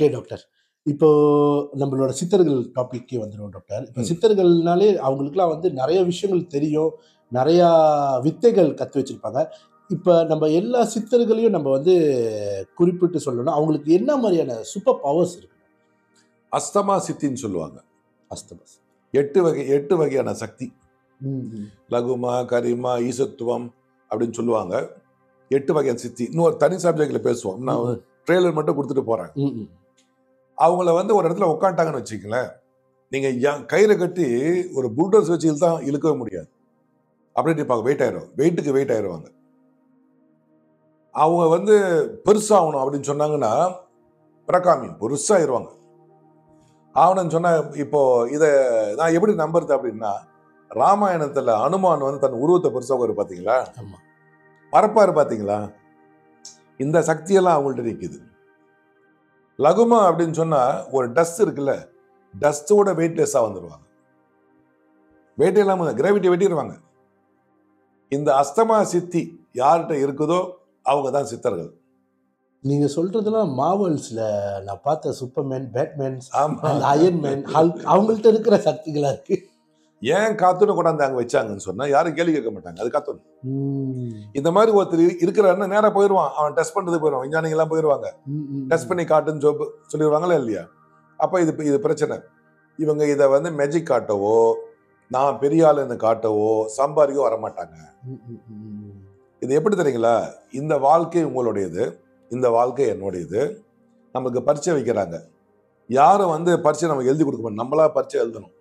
Okay doctor. இப்போ நம்மளோட சித்தர்கள் டாபிக்கே வந்துரும் டாக்டர். இப்போ சித்தர்கள்னாலே அவங்களுக்குலாம் வந்து நெறைய விஷயங்கள் தெரியும். நெறையா வித்தைகள் கத்து வச்சிருப்பாங்க. இப்ப நம்ம எல்லா சித்தர்களையும் நம்ம வந்து குறிப்பிட்டு சொல்லணும்னா, அவங்களுக்கு என்ன மாரியான சூப்பர் பவர்ஸ் இருக்கு? அஸ்தமா சித்தின்னு சொல்லுவாங்க. அஸ்தமஸ். 8 வகையான சக்தி. லகுமா, கரிமா, ஈசத்துவம் அப்படின்னு சொல்லுவாங்க. 8 வகையான சித்தி. இன்னொரு தனி சப்ஜெக்ட்ல பேசுவோம். நான் ட்ரெய்லர் மட்டும் கொடுத்துட்டு போறேன். அவங்கள வந்து ஒரு இடத்துல உட்காந்துட்டாங்கன்னு வச்சுக்கங்களேன், நீங்க கயிறை கட்டி ஒரு புல்டோஸ் வச்சு தான் இழுக்கவே முடியாது. அப்படியே இருப்பாங்க. வெயிட்டுக்கு வெயிட் ஆயிடுவாங்க. அவங்க வந்து பெருசாகணும் அப்படின்னு சொன்னாங்கன்னா பிரகாமி பெருசாயிருவாங்க. ஆவணன்னு சொன்னா இப்போ இதை நான் எப்படி நம்புறது அப்படின்னா, ராமாயணத்துல அனுமான் வந்து தன் உருவத்தை பெருசாக பாத்தீங்களா, பரப்பாரு பாத்தீங்களா, இந்த சக்தியெல்லாம் அவங்கள்ட்ட நிற்குது. லகுமா அப்படின்னு சொன்னா ஒரு டஸ்ட் இருக்குல்ல, டஸ்டோட வெயிட்லெஸ்ஸா வந்துருவாங்க. வெயிட் இல்லாம கிராவிட்டி வெட்டிடுவாங்க. இந்த அஸ்தமா சித்தி யார்கிட்ட இருக்குதோ அவங்க தான் சித்தர்கள். நீங்க சொல்றதெல்லாம் மார்வல்ஸ்ல நான் பார்த்த சூப்பர்மேன், பேட்மேன், அயன்மேன், ஹல்க் அவங்கள்ட்ட இருக்கிற சக்திகளா இருக்கு. ஏன் காத்துன்னு கொண்டாந்து அங்க வச்சாங்கன்னு சொன்னா யாரும் கேள்வி கேட்க மாட்டாங்க. அது காத்துன்னு இந்த மாதிரி ஒருத்தர் இருக்கிறாருன்னா நேரா போயிடுவான். அவன் டெஸ்ட் பண்றது போயிடுவான். விஞ்ஞானிகள் எல்லாம் போயிடுவாங்க. டெஸ்ட் பண்ணி காட்டுன்னு சொல்லிடுவாங்களா இல்லையா? அப்ப இது பிரச்சனை. இவங்க இதை வந்து மேஜிக் காட்டவோ, நான் பெரிய ஆளுன்னு காட்டவோ, சம்பாதிக்கவோ வரமாட்டாங்க. இது எப்படி தெரியுங்களா? இந்த வாழ்க்கை உங்களுடையது, இந்த வாழ்க்கை என்னுடையது. நமக்கு பரீட்சை வைக்கிறாங்க. யாரும் வந்து பரீட்சை நமக்கு எழுதி கொடுக்க மாட்டோம். நம்மளா பரீட்சை எழுதணும்.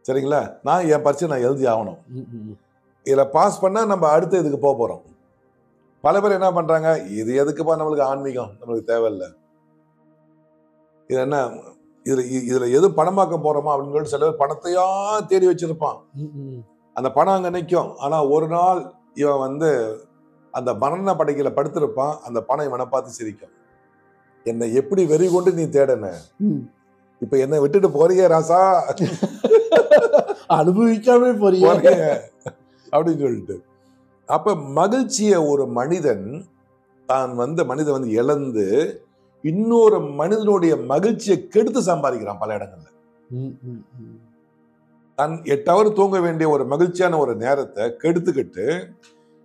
சரிங்களா? நான் என் பரீட்சை நான் எழுதி ஆகணும். இதுல பாஸ் பண்ணா நம்ம அடுத்த இதுக்கு போக போறோம். பல பேர் என்ன பண்றாங்க, இது எதுக்குப்பா நம்மளுக்கு ஆன்மீகம், நம்மளுக்கு தேவையில்லை, இது என்ன இதுல எது பணமாக்க போறோமா அப்படின்னு சொல்லிட்டு சில பேர் பணத்தையா தேடி வச்சிருப்பான். அந்த பணம் அங்க நிற்கும். ஆனா ஒரு நாள் இவன் வந்து அந்த மரண படைக்கல படுத்திருப்பான். அந்த பணம் இவனை பார்த்து சிரிக்கும். என்னை எப்படி வெறி கொண்டு நீ தேடன, இப்ப என்ன விட்டுட்டு போறியே ராசா, அனுபவிக்காம போறிய அப்படின்னு சொல்லிட்டு. அப்ப மகிழ்ச்சிய ஒரு மனிதன் மனிதன் வந்து இழந்து இன்னொரு மனிதனுடைய மகிழ்ச்சியை கெடுத்து சம்பாதிக்கிறான் பல இடங்கள்ல. தன் 8 ஹவர் தூங்க வேண்டிய ஒரு மகிழ்ச்சியான ஒரு நேரத்தை கெடுத்துக்கிட்டு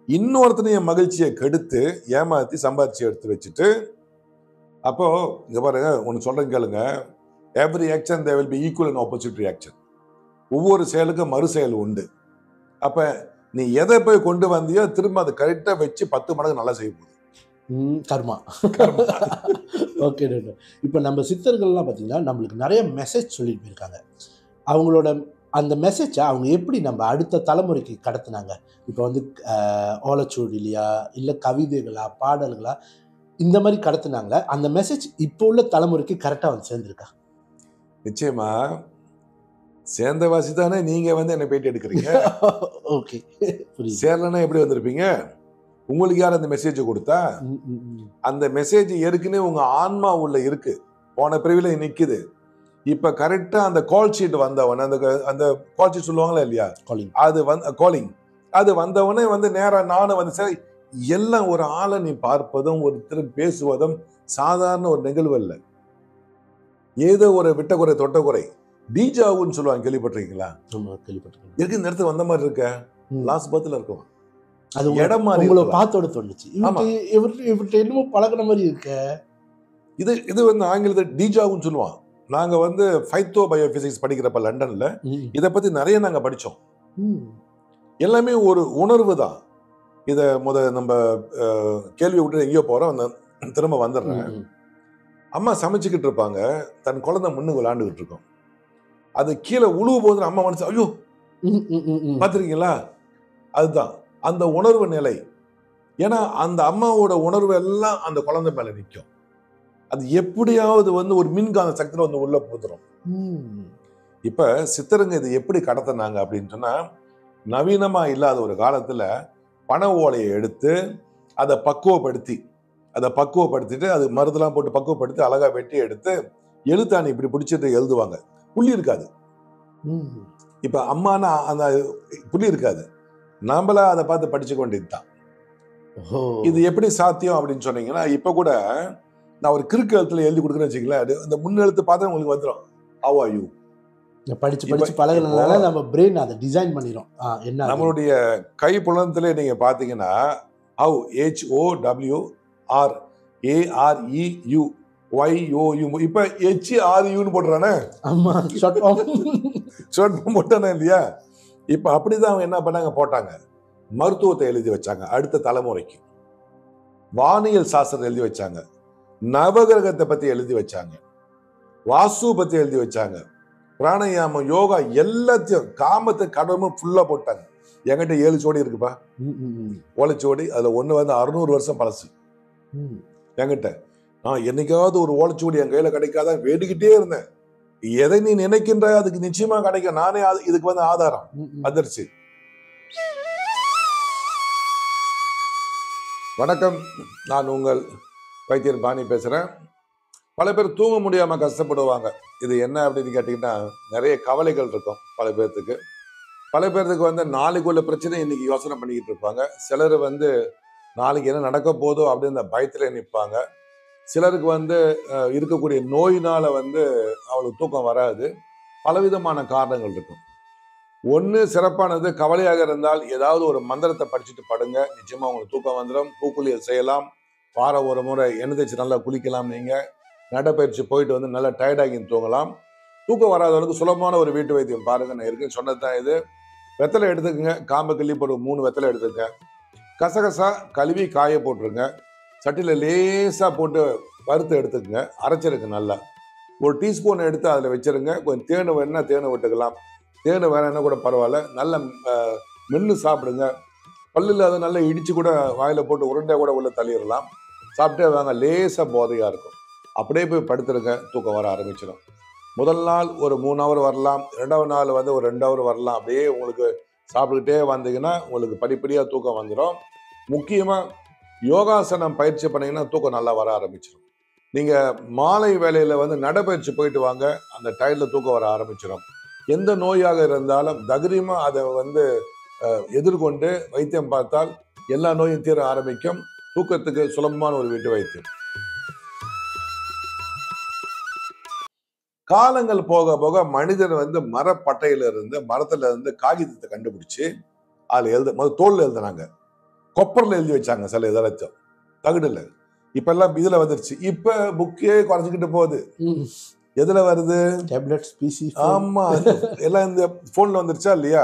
இன்னொருத்தனையும் மகிழ்ச்சியை கெடுத்து ஏமாத்தி சம்பாதிச்சு எடுத்து வச்சுட்டு, அப்போ இங்க பாருங்க, ஒன்னு சொல்றேன் கேளுங்க. Every action there will be equal and opposite reaction. ஒவ்வொரு செயலுக்கும் மறு செயல் உண்டு. அப்ப நீ எதை போய் கொண்டு வந்தியோ திரும்ப அதை கரெக்டா வச்சு 10 மடங்கு நல்லா செய்ய போகுது. கர்மா. Okay doctor. இப்போ நம்ம சித்தர்கள்லாம் பார்த்தீங்கன்னா நம்மளுக்கு நிறைய மெசேஜ் சொல்லிட்டு போயிருக்காங்க. அவங்களோட அந்த மெசேஜை அவங்க எப்படி நம்ம அடுத்த தலைமுறைக்கு கடத்தினாங்க? இப்போ வந்து ஓலைச்சுவடிலையா, இல்லை கவிதைகளா, பாடல்களா, இந்த மாதிரி கடத்தினாங்களே, அந்த மெசேஜ் இப்போ உள்ள தலைமுறைக்கு கரெக்டாக வந்து சேர்ந்துருக்கா? நிச்சயமா சேர்ந்தவாசி தானே நீங்க வந்து என்ன பேட்டி எடுக்கிறீங்க. ஓகே, சேரலன்னா எப்படி வந்திருப்பீங்க? உங்களுக்கு யார் அந்த மெசேஜை கொடுத்தா? அந்த மெசேஜ் ஏற்கனவே உங்க ஆன்மா உள்ள இருக்கு, போன பிரிவில் நிக்குது. இப்ப கரெக்டா அந்த கால் ஷீட் வந்தவன, அந்த கால் ஷீட் சொல்லுவாங்களா இல்லையா, அது வந்து காலிங், அது வந்தவனே வந்து நேரா நானும் வந்து சரி, எல்லாம் ஒரு ஆளை நீ பார்ப்பதும் ஒருத்தர் பேசுவதும் சாதாரண ஒரு நிகழ்வு இல்லை. ஏதோ ஒரு விட்டக்குறை தொட்டக்குறை டீஜாவுன்னு சொல்லுவாங்க, கேள்விப்பட்டிருக்கீங்களா? இருக்கு, இந்த இடத்துல வந்த மாதிரி இருக்க, லாஸ்ட் பர்த்ல இருக்கும், அது இடம் மாதிரி பார்த்தோட தோணுச்சு. இவர்கிட்ட என்னமோ பழகின மாதிரி இருக்க. இது வந்து ஆங்கிலத்தில் டீஜாவுன்னு சொல்லுவான். நாங்க வந்து ஃபைத்தோ பயோபிசிக்ஸ் படிக்கிறப்ப லண்டன்ல இதை பத்தி நிறைய நாங்க படிச்சோம். எல்லாமே ஒரு உணர்வு தான். இத நம்ம கேள்வி விட்டு எங்கேயோ போறோம், திரும்ப வந்துடுறேன். அம்மா சமைச்சுக்கிட்டு இருப்பாங்க, தன் குழந்தை முன்னுக்கு விளையாண்டுகிட்டு இருக்கோம். அது கீழே உழுவு போது அம்மா மனசு ஐயோ பார்த்துருக்கீங்களா? அதுதான் அந்த உணர்வு நிலை. ஏன்னா அந்த அம்மாவோட உணர்வு எல்லாம் அந்த குழந்தை மேல நிற்கும். அது எப்படியாவது வந்து ஒரு மின்காந்த சக்தியில வந்து உள்ள போதுரும். இப்ப சித்தருங்க இது எப்படி கடத்தினாங்க அப்படின்னு சொன்னா, நவீனமா இல்லாத ஒரு காலத்துல பனை ஓலையை எடுத்து அதை பக்குவப்படுத்திட்டு அது மருந்தெல்லாம் போட்டு பக்குவப்படுத்தி அழகா வெட்டி எடுத்து எழுத்தாணி இப்படி பிடிச்சிட்டு எழுதுவாங்க. புள்ளி இருக்காது. இப்ப அம்மானா அந்த புள்ளி இருக்காது. நாமளா அதை பார்த்து படிச்சு கொண்டிருந்தான். இது எப்படி சாத்தியம் அப்படின்னு சொன்னீங்கன்னா, இப்ப கூட நான் ஒரு கிறுக்கு எழுத்துல எழுதி கொடுக்குறேன்னு வச்சுக்கங்களேன், அந்த முன்னெழுத்து பார்த்தா உங்களுக்கு வந்துடும், ஹவ் ஆர் யூ. படிச்சு பழகுறதுனால நம்ம பிரெயின் அதை டிசைன் பண்ணிடும். என்ன நம்மளுடைய கை புலத்திலே நீங்க பாத்தீங்கன்னா ஹவ், HOWR AREU YOU, இப்ப HRUன்னு போட்டுறானே. ஆமா, ஷார்ட் ஃபார்ம் போட்டானே இல்லையா? இப்ப அப்படிதான் அவங்க என்ன பண்ணாங்க, போட்டாங்க. மருத்துவத்தை எழுதி வச்சாங்க அடுத்த தலைமுறைக்கு, வானியல் சாஸ்திரத்தை எழுதி வச்சாங்க, நவகிரகத்தை பத்தி எழுதி வச்சாங்க, வாஸ்து பத்தி எழுதி வச்சாங்க, பிராணயாமம், யோகா எல்லாத்தையும், காமத்தை கடமும் ஃபுல்லா போட்டாங்க. என்கிட்ட 7 சோடி இருக்குப்பா, ஓலைச்சுவடி. அதுல ஒண்ணு வந்து 600 வருஷம் பழசு என்கிட்ட. நான் என்னைக்காவது ஒரு ஓலைச்சுவடி என் கையில கிடைக்காதான் வேடிக்கிட்டே இருந்தேன். எதை நீ நினைக்கின்ற அதுக்கு நிச்சயமா கிடைக்கும். நானே இதுக்கு வந்து ஆதாரம் வந்துருச்சு. வணக்கம், நான் உங்கள் வைத்தியர் பாணி பேசுறேன். பல பேர் தூங்க முடியாம கஷ்டப்படுவாங்க. இது என்ன அப்படின்னு கேட்டீங்கன்னா, நிறைய கவலைகள் இருக்கும் பல பேர்த்துக்கு. பல பேர்த்துக்கு வந்து நாளைக்குள்ள பிரச்சனை இன்னைக்கு யோசனை பண்ணிக்கிட்டு இருப்பாங்க. சிலர் வந்து நாளைக்கு என்ன நடக்க போதோ அப்படின்னு பயத்துல நிற்பாங்க. சிலருக்கு வந்து இருக்கக்கூடிய நோயினால வந்து அவளுக்கு தூக்கம் வராது. பலவிதமான காரணங்கள் இருக்கும். ஒன்று சிறப்பானது, கவலையாக இருந்தால் ஏதாவது ஒரு மந்திரத்தை படிச்சுட்டு படுங்க, நிச்சயமா உங்களுக்கு தூக்கம் வந்துடும். பூக்குளியல் செய்யலாம், வாரம் ஒரு முறை எண்ணெய் தேய்ச்சி நல்லா குளிக்கலாம். நீங்க நடைப்பயிற்சி போயிட்டு வந்து நல்லா டயர்டாகி தூங்கலாம். தூக்கம் வராதவங்களுக்கு சுலபமான ஒரு வீட்டு வைத்தியம் பாருங்க. நான் இருக்குன்னு சொன்னது தான் இது. வெத்தலை எடுத்துக்கங்க, காம்பு கிள்ளி ஒரு 3 வெத்தலை எடுத்துக்கங்க. கசகசா கழுவி காய போட்டுருங்க. சட்டியில் லேசாக போட்டு வறுத்து எடுத்துக்கங்க, அரைச்சிருக்கு நல்லா. 1 டீஸ்பூன் எடுத்து அதில் வச்சிருங்க. கொஞ்சம் தேனு வேணுன்னா தேனு விட்டுக்கலாம், தேனு வேணும்னா கூட பரவாயில்ல. நல்லா மென்று சாப்பிடுங்க. பல்லில் அதை நல்லா இடித்து கூட வாயில் போட்டு உருண்டை கூட உள்ள தள்ளிடலாம். சாப்பிட்டே வாங்க, லேசாக போதையாக இருக்கும். அப்படியே போய் படுத்துருங்க, தூக்கம் வர ஆரம்பிச்சிடும். முதல் நாள் ஒரு 3 ஹவர் வரலாம், 2வது நாள் வந்து ஒரு 2 ஹவர் வரலாம். அப்படியே உங்களுக்கு சாப்பிட்டுக்கிட்டே வந்தீங்கன்னா உங்களுக்கு படிப்படியாக தூக்கம் வந்துடும். முக்கியமாக யோகாசனம் பயிற்சி பண்ணீங்கன்னா தூக்கம் நல்லா வர ஆரம்பிச்சிடும். நீங்கள் மாலை வேளையில் வந்து நடைப்பயிற்சி போயிட்டு வாங்க, அந்த டயர்டில் தூக்கம் வர ஆரம்பிச்சிடும். எந்த நோயாக இருந்தாலும் தைரியமாக அதை வந்து எதிர்கொண்டு வைத்தியம் பார்த்தால் எல்லா நோயும் தீர ஆரம்பிக்கும். தூக்கத்துக்கு சுலபமான ஒரு வீட்டு வைத்தியம். காலங்கள் போக போக மனிதன் வந்து மரப்பட்டையில இருந்து, மரத்துல இருந்து காகிதத்தை கண்டுபிடிச்சு அதுல முதல்ல தோல்ல எழுதுனாங்க, கொப்பரில் எழுதி வச்சாங்க சில இதெல்லாம், தகுடுல. இப்ப எல்லாம் இதுல வந்துருச்சு. இப்ப புக்கே குறைஞ்சிக்கிட்டு போகுது. எதுல வருது? Tablets, PC. ஆமா, எல்லாம் இந்த போன்ல வந்துருச்சா இல்லையா?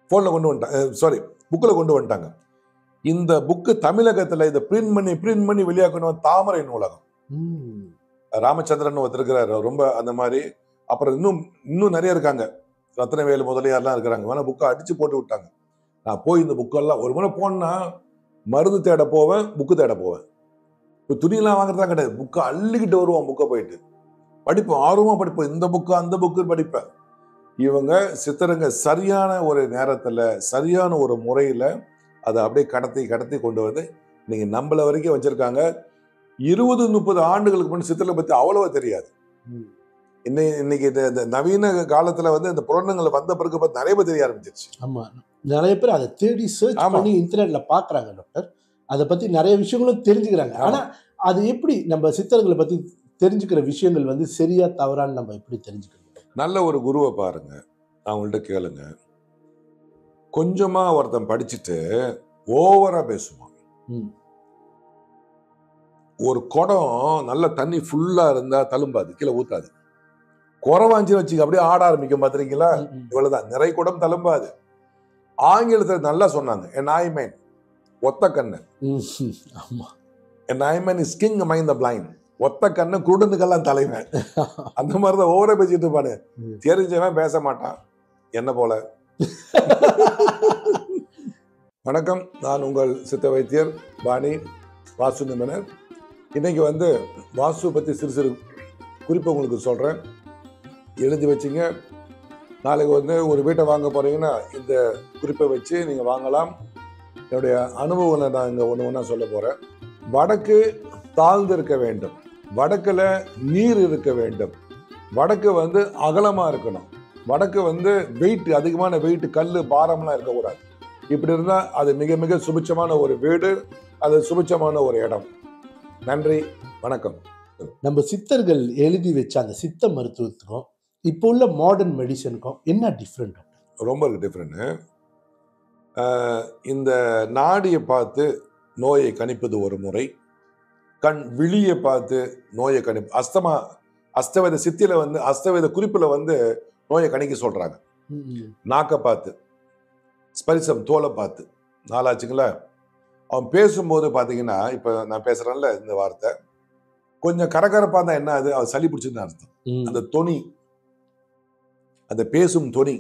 போன்ல கொண்டு வந்துட்டாங்க, சாரி புக்ல கொண்டு வந்துட்டாங்க. இந்த புக்கு தமிழகத்துல இதை பிரிண்ட் பண்ணி வெளியாக்கணும். தாமரை நூலகம், ராமச்சந்திரன் ஒருத்தருக்கிறாரு, ரொம்ப அந்த மாதிரி. அப்புறம் இன்னும் நிறைய இருக்காங்க, ரத்னவேலு முதலியார்லாம் இருக்கிறாங்க. வேணா புக்கை அடிச்சு போட்டு விட்டாங்க. நான் போய் இந்த புக்கெல்லாம் ஒரு முறை போனா மருந்து தேட போவேன், புக்கு தேட போவேன். இப்போ துணியெல்லாம் வாங்குறதா கிடையாது, புக்கை அள்ளிக்கிட்டு வருவோம். புக்கை போயிட்டு படிப்போம், ஆர்வமா படிப்போம். இந்த புக்கு அந்த புக்கு படிப்பேன். இவங்க சித்தருங்க சரியான ஒரு நேரத்துல சரியான ஒரு முறையில அதை அப்படியே கடத்தி கொண்டு வந்து நீங்க நம்மள வரைக்கும் வச்சிருக்காங்க. 20-30 ஆண்டுகளுக்கு முன்னாடி சித்தரை பத்தி அவ்வளவா தெரியாது. இன்னைக்கு இந்த நவீன காலத்துல வந்து இந்த புராணங்கள் வந்த பிறகு நிறைய பேர் தெரிய ஆரம்பிச்சிருச்சு. ஆமா, நிறைய பேர் அதை தேடி சர்ச் பண்ணி இன்டர்நெட்ல பாக்குறாங்க டாக்டர். அதை பத்தி நிறைய விஷயங்களும் தெரிஞ்சுக்கிறாங்க. ஆனா அது எப்படி நம்ம சித்தர்களை பத்தி தெரிஞ்சுக்கிற விஷயங்கள் வந்து சரியா தவறான்னு நம்ம எப்படி தெரிஞ்சுக்கணும்? நல்ல ஒரு குருவை பாருங்க, அவங்கள்ட்ட கேளுங்க. கொஞ்சமா ஒருத்தன் படிச்சுட்டு ஓவரா பேசுவான். ஒரு குடம் நல்ல தண்ணி ஃபுல்லா இருந்தா தழும்பாது, கீழே ஊத்தாது. குறவாஞ்சி வச்சு அப்படியே ஆட ஆரம்பிக்கும், பாத்திருக்கீங்களா? இவ்வளவுதான், நிறை குடம் தழும்பாது. ஆங்கிலத்தில் நல்லா சொன்னாங்க, என் ஐமேன் ஒத்த கண்ணு, என் ஐமேன் இஸ் கிங் அமைங் த பிளைண்ட். ஒத்த கண்ணு குருடனுக்கெல்லாம் தலைவன். அந்த மாதிரிதான் ஓவரா பேசிட்டு இருப்பானு. தெரிஞ்சவன் பேச மாட்டான், என்ன போல. வணக்கம், நான் உங்கள் சித்த வைத்தியர் பாணி, வாஸ்து நிபுணர். இன்னைக்கு வந்து வாஸ்து பற்றி சிறு குறிப்பை உங்களுக்கு சொல்கிறேன், எழுதி வச்சுங்க. நாளைக்கு வந்து ஒரு வீட்டை வாங்க போகிறீங்கன்னா இந்த குறிப்பை வச்சு நீங்கள் வாங்கலாம். என்னுடைய அனுபவங்களை நான் இங்கே ஒன்று சொல்ல போகிறேன். வடக்கு தாழ்ந்து இருக்க வேண்டும், வடக்கில் நீர் இருக்க வேண்டும், வடக்கு வந்து அகலமாக இருக்கணும், வடக்கு வந்து வெயிட், அதிகமான வெயிட், கல் பாரம்லாம் இருக்கக்கூடாது. இப்படி இருந்தால் அது மிக மிக சுபிட்சமான ஒரு வீடு, அது சுபிட்சமான ஒரு இடம். நன்றி, வணக்கம். நம்ம சித்தர்கள் எழுதி வச்ச அந்த சித்த மருத்துவத்துக்கும் இப்போ உள்ள மாடர்ன் மெடிசனுக்கும் என்ன டிஃப்ரெண்ட்? ரொம்ப டிஃப்ரெண்ட். இந்த நாடியை பார்த்து நோயை கணிப்பது ஒரு முறை, கண் விழியை பார்த்து நோயை கணிப்பு, அஸ்தவேத சித்தியில வந்து அஸ்தவேத குறிப்புல வந்து நோயை கணிக்க சொல்றாங்க. நாக்கை பார்த்து, ஸ்பரிசம் தோலை பார்த்து, நாளாச்சுங்களா. அவன் பேசும்போது பார்த்தீங்கன்னா, இப்போ நான் பேசுறேன்ல இந்த வார்த்தை கொஞ்சம் கரகரப்பா தான் என்ன அது சளி பிடிச்சதுன்னு அர்த்தம். அந்த தொனி, அந்த பேசும் தொனி.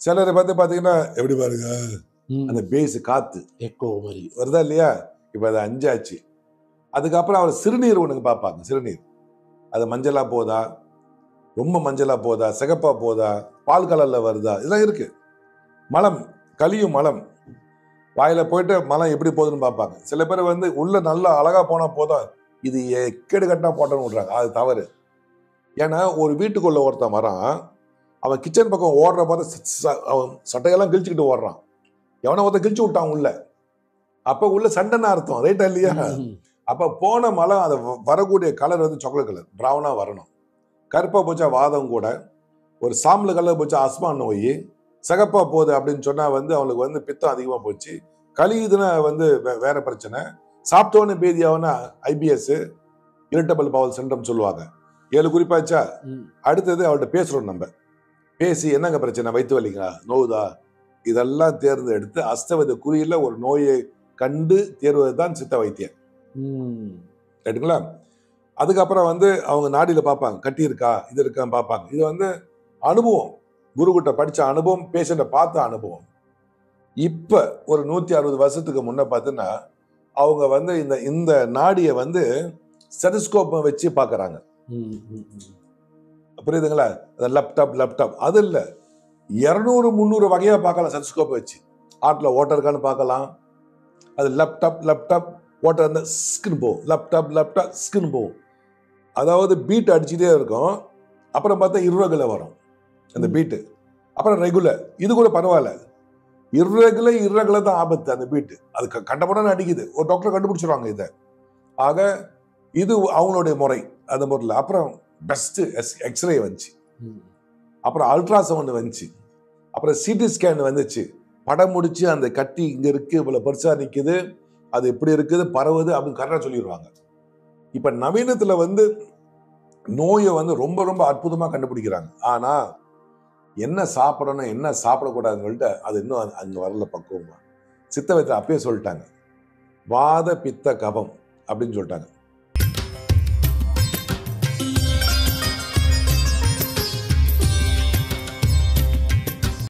சிலரை பார்த்து பார்த்தீங்கன்னா எப்படி பாருங்க அந்த பேஸ் காத்து எக்கோ மாதிரி வருதா இல்லையா. இப்போ அது 5 ஆச்சு. அதுக்கப்புறம் அவர் சிறுநீர் ஒண்ணுங்க பார்ப்பாங்க. சிறுநீர் அது மஞ்சளா போதா, ரொம்ப மஞ்சளா போதா, சிகப்பா போதா, பால் கலர்ல வருதா, இதெல்லாம் இருக்கு. மலம், கலியும் மலம் வாயில போயிட்டு மலம் எப்படி போகுதுன்னு பார்ப்பாங்க. சில பேர் வந்து உள்ள நல்லா அழகா போனா போதும், இது எக்கேடு கட்டா போட்டோன்னு விடுறாங்க. அது தவறு. ஏன்னா ஒரு வீட்டுக்குள்ள ஒருத்தன் வரான், அவன் கிச்சன் பக்கம் ஓடுற பார்த்து அவன் சட்டையெல்லாம் கிழிச்சுக்கிட்டு ஓடுறான். எவனை ஒருத்தன் கிழிச்சு விட்டான் உள்ள. அப்ப உள்ள சண்டைன்னு அர்த்தம், ரைட்டா இல்லையா? அப்ப போன மலம் அது வரக்கூடிய கலர் வந்து சாக்லேட் கலர், ப்ரௌனா வரணும். கருப்பா போச்சா வாதம் கூட, ஒரு சாம்பல் கலர் போச்சா அஸ்மா நோய், சிகப்பா போகுது அப்படின்னு சொன்னா வந்து அவனுக்கு வந்து பித்தம் அதிகமா போச்சு, கழியுதுன்னா வந்து வேற பிரச்சனை, சாப்பிட்டோன்னு பேதியாவனா ஐபிஎஸ், இரிட்டபிள் பவல் சிண்ட்ரம் சொல்லுவாங்க. 7 குறிப்பாச்சா. அடுத்தது அவர்கிட்ட பேசுறோம். நம்ம பேசி என்னங்க பிரச்சனை, வயிற்று வலிங்களா, நோவுதா, இதெல்லாம் தேர்ந்தெடுத்து அஸ்தவேத குறியில ஒரு நோயை கண்டு தேர்வதுதான் சித்த வைத்தியம். ரைட்டுங்களா? அதுக்கப்புறம் வந்து அவங்க நாடியில பார்ப்பாங்க, கட்டி இருக்கா இது இருக்கான்னு பார்ப்பாங்க. இது வந்து அனுபவம், குருகிட்ட படிச்ச அனுபவம், பேஷண்ட பார்த்த அனுபவம். இப்ப ஒரு 160 வருஷத்துக்கு முன்ன பார்த்தீங்கன்னா அவங்க வந்து இந்த நாடியை வந்து ஸ்டெதஸ்கோப்பை வச்சு பார்க்கறாங்க. புரியுதுங்களா? லேப்டாப் அது இல்ல, 200-300 வகையா பார்க்கலாம். ஸ்டெதஸ்கோப்பை வச்சு ஆட்ல ஓட்டர் இருக்கான்னு பார்க்கலாம். அது லேப்டாப் ஓட்டர் அந்த ஸ்கின் போகும், லேப்டாப் ஸ்கின் போகும். அதாவது பீட் அடிச்சுட்டே இருக்கும். அப்புறம் பார்த்தா இர்ரெகுலர் வரும் அந்த பீட்டு. அப்புறம் ரெகுலர். இது கூட பரவாயில்ல. இர்ரெகுலர் தான் ஆபத்து. அந்த பீட்டு அது கண்டபடம் அடிக்குது. ஒரு டாக்டர் கண்டுபிடிச்சிருவாங்க இதை. ஆக இது அவங்களுடைய முறை. அந்த முறையில் அப்புறம் பெஸ்ட் எக்ஸ்ரே வந்துச்சு, அப்புறம் அல்ட்ராசவுண்ட் வந்துச்சு, அப்புறம் சிடி ஸ்கேன் வந்துச்சு. படம் முடிச்சு அந்த கட்டி இங்க இருக்கு, இவ்வளவு பெருசா நிக்குது, அது எப்படி இருக்குது, பரவுது அப்படின்னு கரெக்டா சொல்லிடுவாங்க. இப்ப நவீனத்துல வந்து நோயை வந்து ரொம்ப ரொம்ப அற்புதமா கண்டுபிடிக்கிறாங்க. ஆனா என்ன சாப்பிடணும் என்ன சாப்பிடக்கூடாதுன்னு சொல்லிட்டு அது இன்னும் அங்க வரல பக்குவமா. சித்த வைத்தியம் அப்பயே சொல்லிட்டாங்க, வாத பித்த கபம் அப்படின்னு சொல்லிட்டாங்க.